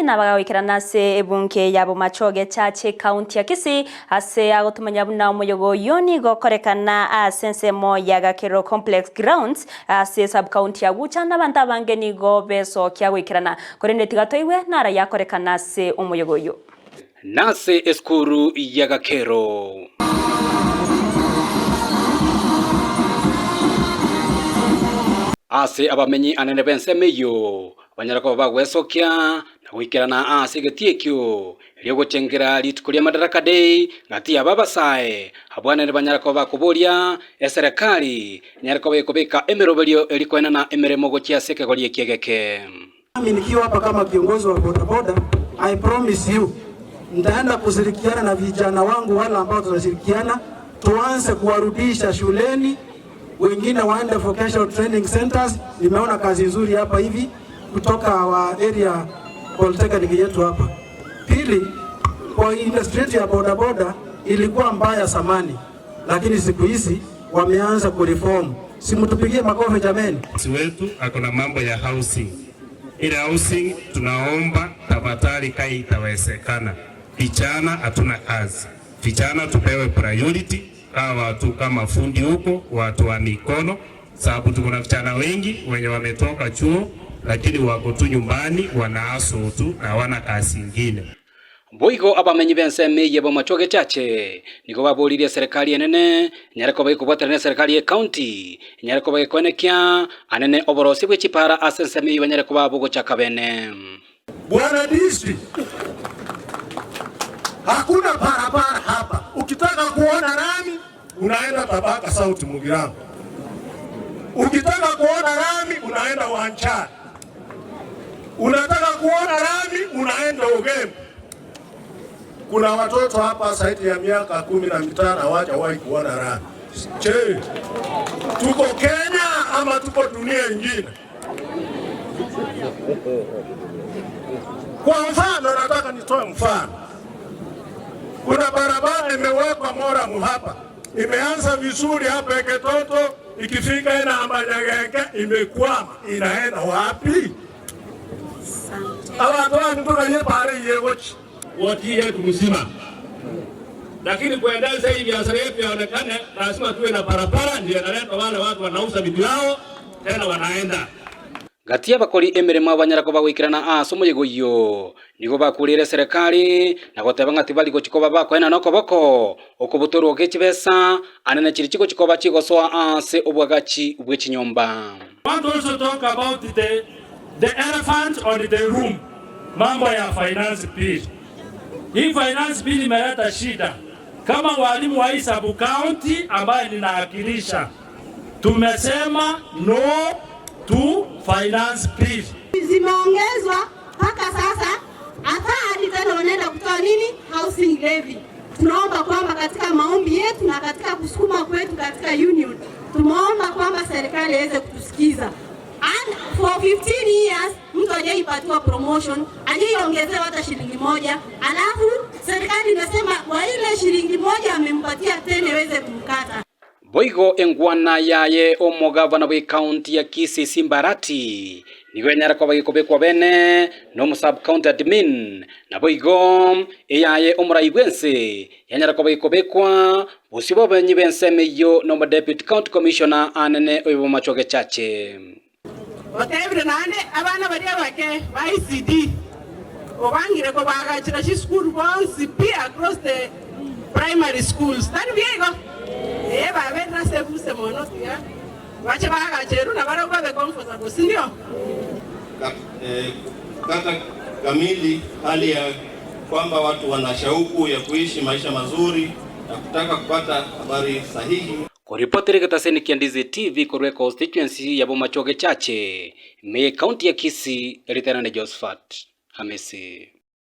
Ndizi na bagawikirana se ebunke ya Bomachoge Chache County ya Kisii ase agotumanya buna umuyogo yoni gokorekana sensemo ya Gakero Complex Grounds ase sub county ya Gucha n'abanta bangeni go beso kya gwikirana korende tigatoiwe nara yakorekana se umuyogo yo nase eskuru ya Gakero ase abamenyi anene bensemeyo banyarako bagwesokya na gwikirana ase getiekyo ryogochengera litukulia Madaraka Day ngati ababasae abwanene banyarako bakuboria eserikali nyarako bekobeka emeroberio elikwenana emeremo gochia seke golie kiegeke. Mimi nikiwa hapa kama kiongozi wa bodaboda, I promise you nitaenda kushirikiana na vijana wangu wale ambao tunashirikiana tuanze kuwarudisha shuleni, wengine waende vocational training centers. Nimeona kazi nzuri hapa hivi kutoka wa area polytechnic yetu hapa. Pili, kwa industry ya bodaboda ilikuwa mbaya zamani, lakini siku hizi wameanza kureform. Simtupigie makofi jameni. Wetu akona mambo ya housing. Ile housing tunaomba tafadhali kai itawezekana. Vijana hatuna kazi. Vijana tupewe priority kama watu kama fundi huko, watu wa mikono, sababu tuko na vijana wengi wenye wametoka chuo lakini wako tu nyumbani wanaaso tu na wana kazi nyingine. Boigo abamenyi benseme Bomachoge Chache niko babolirie serikali enene nyareko bayikubwaterane serikali ya county nyareko bayikwenekya anene oborosi bwechipara asenseme banyareko babugo chakabene. Bwana district, hakuna barabara hapa. Ukitaka kuona rami unaenda Tabaka South Mugirango. Ukitaka kuona rami unaenda Wanchani. Unataka kuona rami unaenda Ugembe. Kuna watoto hapa zaidi ya miaka 15 hawajawahi kuona rami. Je, tuko Kenya ama tuko dunia nyingine? Kwa mfano nataka nitoe mfano. Kuna barabara imewekwa Moramu hapa. Imeanza vizuri hapa Eketoto, ikifika ina Ambanyagenge imekwama. Inaenda wapi? Awatoa nitoka nye pare yegochi. Wati yetu mzima. Lakini kuendeleza hii biashara yetu yaonekane lazima tuwe na barabara ndio inaleta wale watu wanauza vitu yao tena wanaenda. Gatia bakori emeremo abanyarako bagwikirana aso muyego yo nigo bakurire serikali na goteba ngati bali gochikoba bakwena noko boko okobutoro gechibesa anene chirichiko chikoba chigosoa ase obwagachi ubwechinyomba. Want to also talk about the elephant on the room, mambo ya finance bill. Hii finance bill imeleta shida. Kama walimu wa hii sub county ambaye ninawakilisha, tumesema no to finance bill. Zimeongezwa mpaka sasa hata hadi tena wanaenda kutoa nini? Housing levy. Tunaomba kwamba katika maombi yetu na katika kusukuma kwetu katika union, tumeomba kwamba serikali iweze kutusikiza. And for 15 years mtu hajaipatiwa promotion, hajaiongezewa hata shilingi moja. Alafu serikali inasema kwa ile shilingi moja amempatia tena iweze kumkata. Boigo engwana yaye omugavana bwe county ya Kisii Arati nigo nyarako bagikobekwa bene no sub county admin na boigo eyaye omuraibwense yanyarako bagikobekwa busibo benyi bensemeyo no deputy county commissioner anene Bomachoge Chache. Whatever nane abana badia bake ba ECDE obangire ko bagachira shi school bonds across the primary schools tani biego babe na sebuse mono tia wache bagacheru na bara babe comfortable sindio kata kamili hali ya kwamba watu wana shauku ya kuishi maisha mazuri na kutaka kupata habari sahihi. Kuripoteri kataseni kia Ndizi TV kurwe constituency ya Bomachoge Chache me county ya Kisii elitana na Josephat Hamisi.